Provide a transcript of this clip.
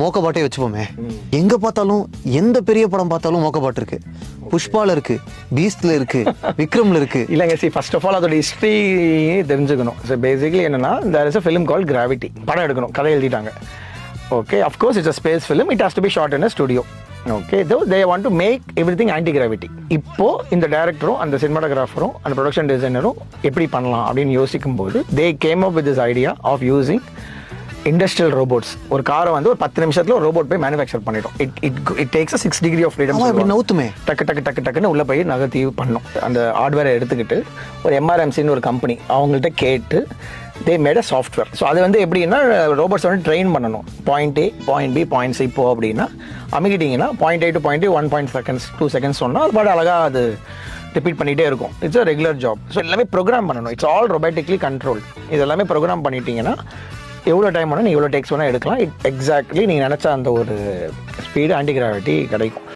மோக்கபாட்டே வச்சுப்போமே, எங்க பார்த்தாலும் எந்த பெரிய படம் பார்த்தாலும் மோக்கபாட்டு இருக்கு. புஷ்பால இருக்கு, பீஸ்ட்ல இருக்கு, விக்ரம்ல இருக்கு. இல்லைங்க, சி ஃபர்ஸ்ட் ஆஃப் ஆல் அதோட ஹிஸ்ட்ரி தெரிஞ்சுக்கணும். ஸோ பேசிக்கலி என்னன்னா, there is a film call Gravity. படம் எடுக்கணும், கதை எழுதிட்டாங்க. Okay, of course it's a space film, it has to be shot in a studio. Okay, they want to make everything anti gravity. இப்போ இந்த டைரக்டரும் அந்த சினிமாட்டோகிராஃபரும் அந்த ப்ரொடக்ஷன் டிசைனரும் எப்படி பண்ணலாம் அப்படின்னு யோசிக்கும் போது they came up with this idea of using industrial robots. ஒரு காரை வந்து ஒரு 10 நிமிஷத்துல ஒரு ரோபோட் போய் மேனுஃபேக்சர் பண்ணிடும். It takes a 6 degree of freedom. நவுத்துமே டக்கு டக்கு டக்கு டக்குன்னு உள்ள போய் நகர்த்தி பண்ணும். அந்த ஹார்ட்வேரை எடுத்துக்கிட்டு ஒரு எம்ஆர்எம்சின்னு ஒரு கம்பெனி அவங்கள்ட்ட கேட்டு they made a software. So அது வந்து எப்படின்னா, ரோபோட்ஸ் வந்து ட்ரெயின் பண்ணணும். Point A, point B, point C போ அப்படின்னா அமைக்கிட்டீங்கன்னா point A to point B 1 seconds 2 seconds சொன்னால் அது பாட்டு அழகாக அது ரிப்பீட் பண்ணிகிட்டே இருக்கும். It's a regular job. So எல்லாமே ப்ரோக்ராம் பண்ணணும். It's all robotically control. இது எல்லாமே ப்ரோக்ராம் பண்ணிட்டீங்கன்னா எவ்வளோ டைம் வேணால் நீங்கள் எவ்வளோ டேக்ஸ் வேணால் எடுக்கலாம். எக்ஸாக்ட்லி நீங்கள் நினச்ச அந்த ஒரு ஸ்பீடு ஆன்டி கிராவிட்டி கிடைக்கும்.